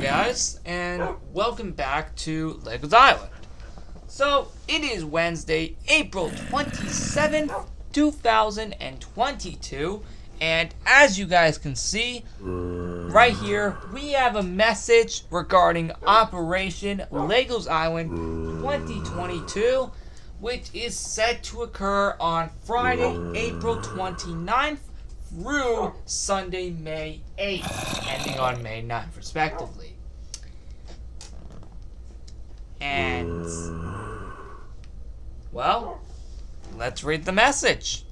guys, and welcome back to Legos Island. So, it is Wednesday, April 27th, 2022, and as you guys can see, right here, we have a message regarding Operation Legos Island 2022, which is set to occur on Friday, April 29th, through Sunday, May 8th, ending on May 9th, respectively. And, well, let's read the message.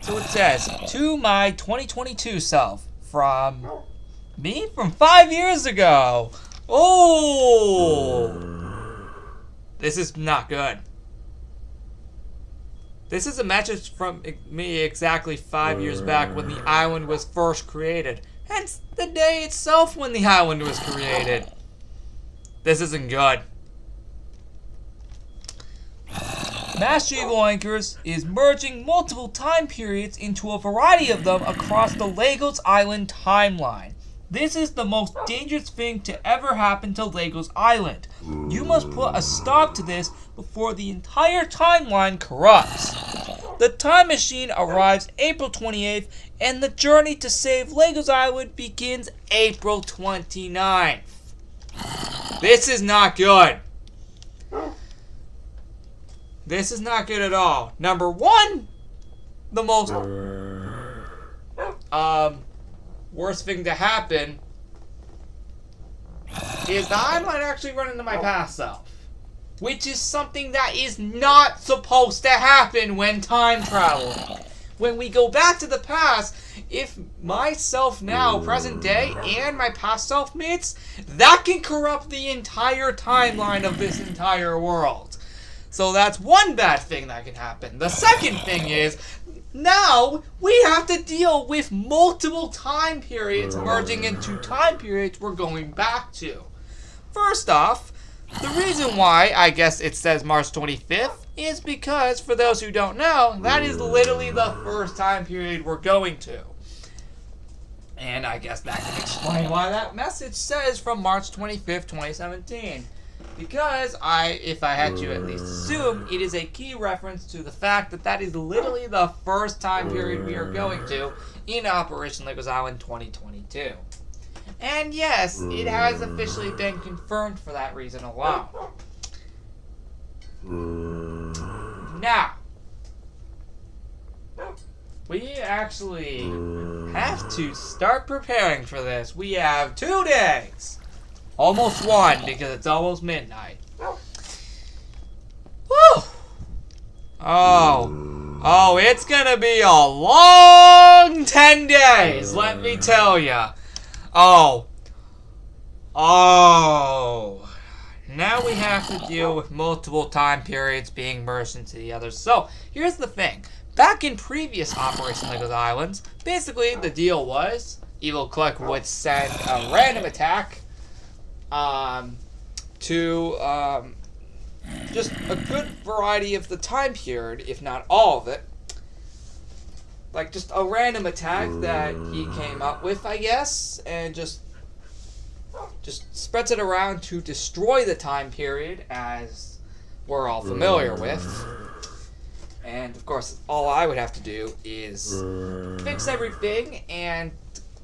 So it says, to my 2022 self, from me from 5 years ago. Oh! This is not good. This is a message from me exactly 5 years back when the island was first created. Hence the day itself when the island was created. This isn't good. Master Evil Anchors is merging multiple time periods into a variety of them across the Legos Island timeline. This is the most dangerous thing to ever happen to Legos Island. You must put a stop to this before the entire timeline corrupts. The time machine arrives April 28th, and the journey to save Legos Island begins April 29th. This is not good. This is not good at all. Number one, the most worst thing to happen is that I might actually run into my past self. Which is something that is not supposed to happen when time traveling. When we go back to the past, if myself now, present day, and my past self meets, that can corrupt the entire timeline of this entire world. So that's one bad thing that can happen. The second thing is, now we have to deal with multiple time periods merging into time periods we're going back to. First off, the reason why I guess it says March 25th is because, for those who don't know, that is literally the first time period we're going to. And I guess that can explain why that message says from March 25th, 2017. Because if I had to at least assume, it is a key reference to the fact that that is literally the first time period we are going to in Operation Legos Island 2022. And yes, it has officially been confirmed for that reason alone. Now, we actually have to start preparing for this. We have 2 days. Almost 1, because it's almost midnight. Woo! Oh, it's gonna be a long 10 days, let me tell ya. Oh. Now we have to deal with multiple time periods being merged into the others. So, here's the thing. Back in previous Operation Legos Islands, basically the deal was Evil Cluck would send a random attack to just a good variety of the time period, if not all of it. Like just a random attack that he came up with, I guess, and just spreads it around to destroy the time period, as we're all familiar with. And of course, all I would have to do is fix everything and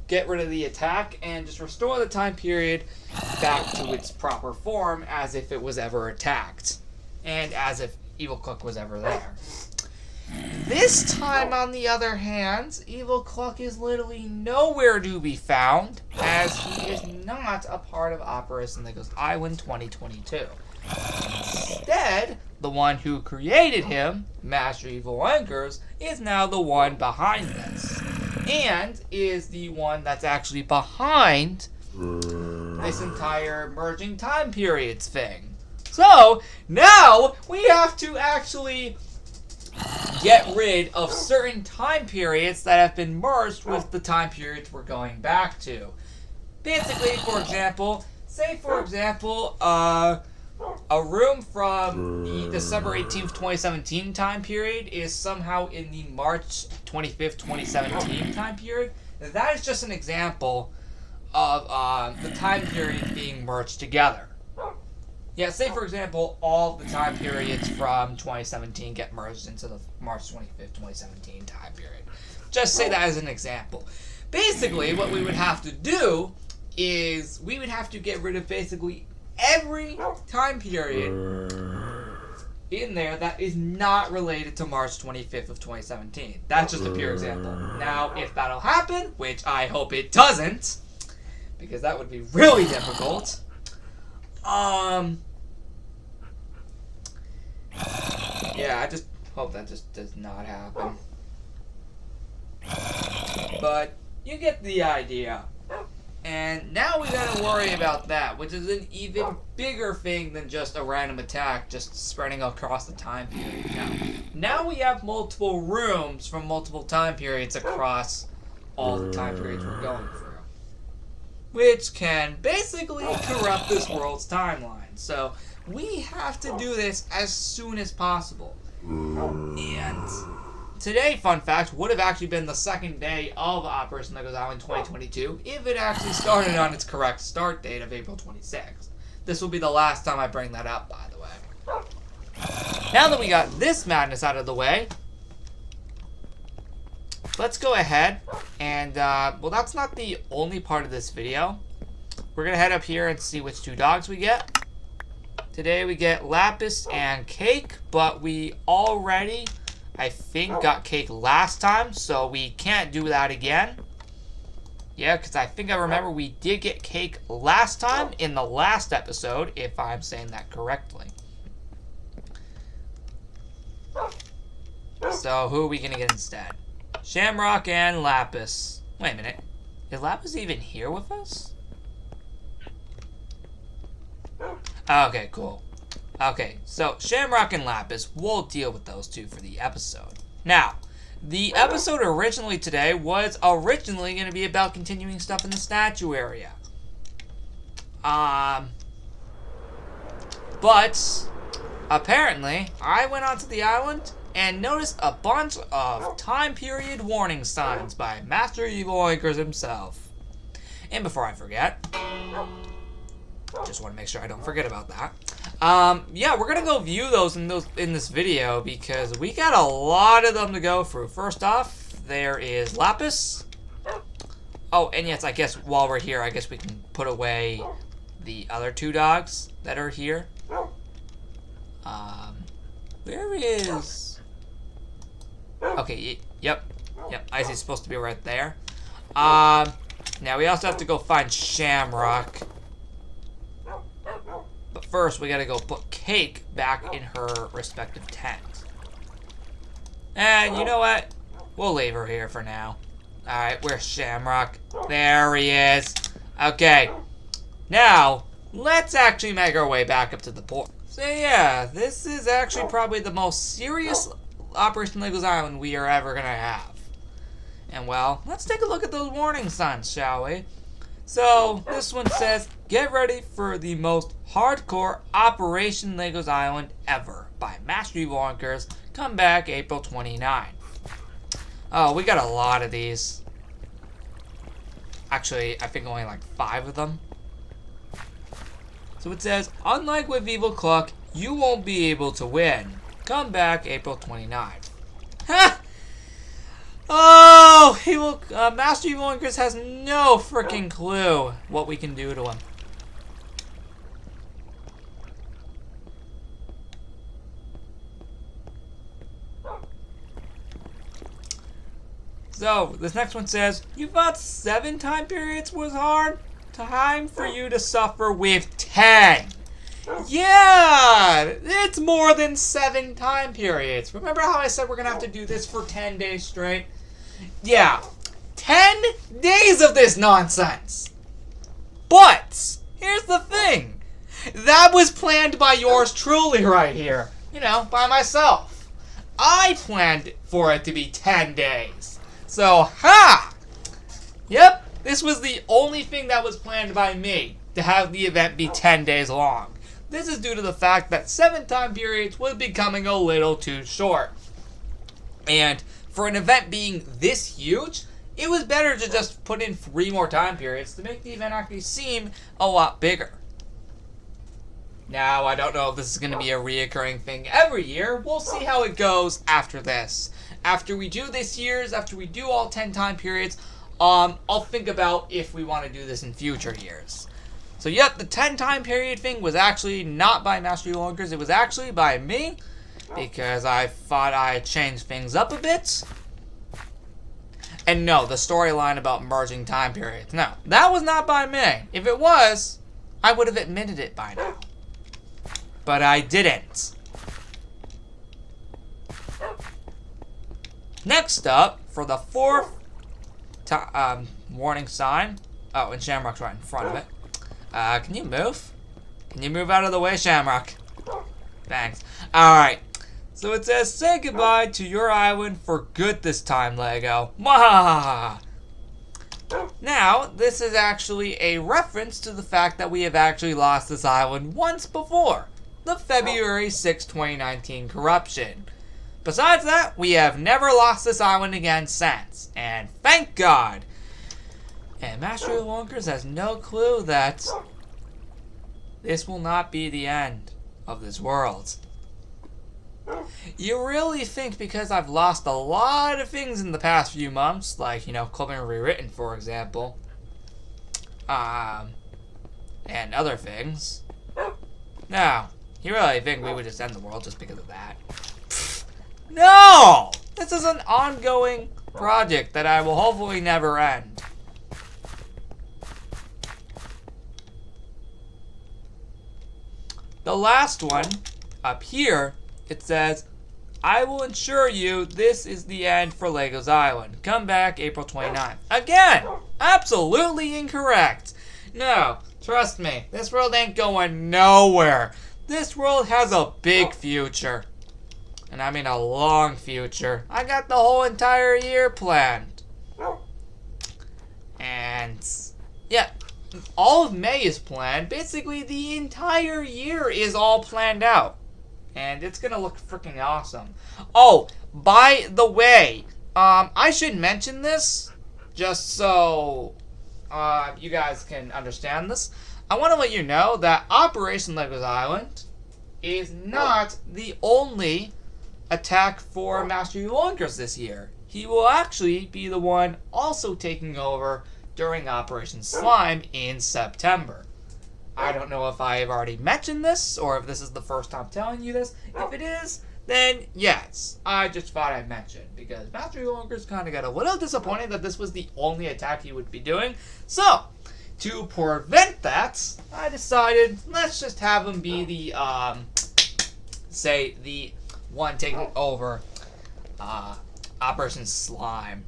get rid of the attack and just restore the time period back to its proper form as if it was ever attacked. And as if Evil Cluck was ever there. This time, on the other hand, Evil Cluck is literally nowhere to be found, as he is not a part of Operation Legos Island 2022. Instead, the one who created him, Master Evil Anchors, is now the one behind this. And is the one that's actually behind this entire merging time periods thing. So, now we have to actually get rid of certain time periods that have been merged with the time periods we're going back to. Basically, for example, a room from the December 18th, 2017 time period is somehow in the March 25th, 2017 time period. That is just an example of the time periods being merged together. Yeah, say for example, all of the time periods from 2017 get merged into the March 25th, 2017 time period. Just say that as an example. Basically, what we would have to do is we would have to get rid of basically every time period in there that is not related to March 25th of 2017. That's just a pure example. Now, if that'll happen, which I hope it doesn't, because that would be really difficult, yeah, I just hope that just does not happen. But you get the idea. And now we gotta worry about that, which is an even bigger thing than just a random attack just spreading across the time period. Now we have multiple rooms from multiple time periods across all the time periods we're going through, which can basically corrupt this world's timeline. So we have to do this as soon as possible. And today, fun fact, would have actually been the second day of Operation Legos Island 2022 if it actually started on its correct start date of April 26th. This will be the last time I bring that up, by the way. Now that we got this madness out of the way, let's go ahead and, well, that's not the only part of this video. We're going to head up here and see which two dogs we get. Today we get Lapis and Cake, but we already, I think, got Cake last time, so we can't do that again. Yeah, because I think I remember we did get Cake last time in the last episode, if I'm saying that correctly. So who are we going to get instead? Shamrock and Lapis. Wait a minute. Is Lapis even here with us? Okay, cool. Okay, so Shamrock and Lapis, we'll deal with those two for the episode. Now, the episode originally today was originally going to be about continuing stuff in the statue area. But, apparently, I went onto the island and noticed a bunch of time period warning signs by Master Evil Oinkers himself. And before I forget, just want to make sure I don't forget about that. Yeah, we're gonna go view those in this video because we got a lot of them to go through. First off, there is Lapis. Oh, and yes, I guess while we're here, I guess we can put away the other two dogs that are here. Where is? Okay, yep, Icy's supposed to be right there. Now we also have to go find Shamrock. But first, we gotta go put Cake back in her respective tent. And you know what? We'll leave her here for now. Alright, where's Shamrock? There he is. Okay. Now, let's actually make our way back up to the port. So yeah, this is actually probably the most serious Operation Legos Island we are ever gonna have. And well, let's take a look at those warning signs, shall we? So, this one says, get ready for the most hardcore Operation Legos Island ever by Master Evil Oinkers. Come back April 29th. Oh, we got a lot of these. Actually, I think only like 5 of them. So it says, unlike with Evil Cluck, you won't be able to win. Come back April 29th. Ha! Oh, Master Evil Oinkers has no freaking clue what we can do to him. So, this next one says, you thought 7 time periods was hard? Time for you to suffer with 10. Yeah, it's more than 7 time periods. Remember how I said we're going to have to do this for 10 days straight? Yeah, 10 days of this nonsense. But, here's the thing. That was planned by yours truly right here. You know, by myself. I planned for it to be 10 days. So, ha! Yep, this was the only thing that was planned by me, to have the event be 10 days long. This is due to the fact that 7 time periods was becoming a little too short. And for an event being this huge, it was better to just put in 3 more time periods to make the event actually seem a lot bigger. Now, I don't know if this is going to be a reoccurring thing every year. We'll see how it goes after this. After we do this year's, after we do all 10 time periods, I'll think about if we want to do this in future years. So, yep, the 10 time period thing was actually not by Mastery Lonkers. It was actually by me, because I thought I'd change things up a bit. And no, the storyline about merging time periods. No, that was not by me. If it was, I would have admitted it by now. But I didn't. Next up, for the 4th warning sign. Oh, and Shamrock's right in front of it. Can you move? Can you move out of the way, Shamrock? Thanks. Alright. So it says, say goodbye to your island for good this time, Lego. Mwahaha! Now, this is actually a reference to the fact that we have actually lost this island once before. The February 6, 2019 corruption. Besides that, we have never lost this island again since. And thank God! And Master Lonkers has no clue that this will not be the end of this world. You really think because I've lost a lot of things in the past few months, like, Clubbing Rewritten, for example, and other things. No, you really think we would just end the world just because of that? No! This is an ongoing project that I will hopefully never end. The last one, up here, it says, I will ensure you this is the end for Lego's Island. Come back April 29th. Again, absolutely incorrect. No, trust me, this world ain't going nowhere. This world has a big future. And I mean a long future. I got the whole entire year planned. And, yeah, all of May is planned. Basically, the entire year is all planned out. And it's gonna look freaking awesome. Oh, by the way, I should mention this, just so you guys can understand this. I want to let you know that Operation Lego's Island is not the only attack for Master Lonkers this year. He will actually be the one also taking over during Operation Slime in September. I don't know if I have already mentioned this, or if this is the first time telling you this. If it is, then yes, I just thought I'd mention, because Master Lonkers kind of got a little disappointed that this was the only attack he would be doing. So, to prevent that, I decided, let's just have him be the, the one taking over Operation Slime,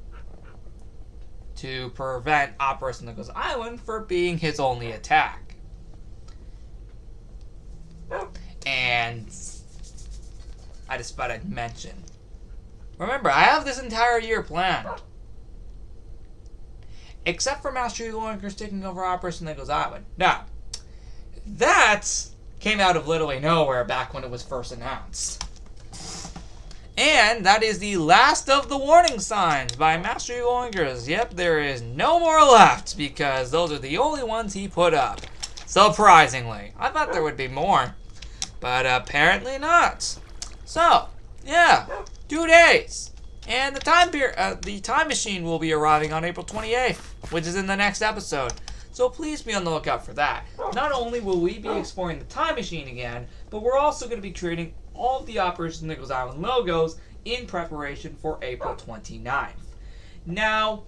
to prevent Operation Lego's Island for being his only attack. And I just thought I'd mention. Remember, I have this entire year planned. Except for Master Lonkers taking over Operation Lego's Island. Now, that came out of literally nowhere back when it was first announced. And that is the last of the warning signs by Master Lonkers. Yep, there is no more left, because those are the only ones he put up. Surprisingly. I thought there would be more, but apparently not. So, yeah, 2 days. And the time machine will be arriving on April 28th, which is in the next episode. So please be on the lookout for that. Not only will we be exploring the time machine again, but we're also going to be creating all of the Operation Lego's Island logos in preparation for April 29th. Now,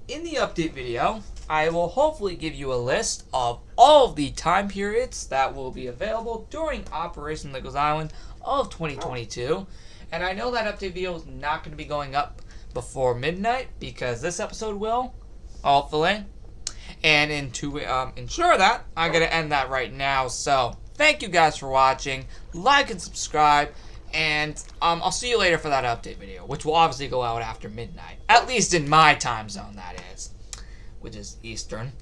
in the update video, I will hopefully give you a list of all of the time periods that will be available during Operation Lego's Island of 2022. And I know that update video is not going to be going up before midnight, because this episode will, hopefully. And to ensure that, I'm going to end that right now. So, thank you guys for watching. Like and subscribe. And I'll see you later for that update video, which will obviously go out after midnight. At least in my time zone, that is. Which is Eastern.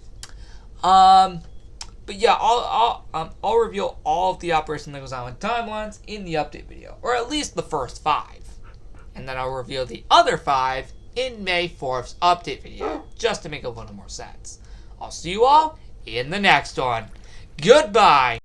But yeah, I'll reveal all of the Operation Lego's Island timelines in the update video. Or at least the first 5. And then I'll reveal the other 5 in May 4th's update video, just to make a little more sense. I'll see you all in the next one. Goodbye!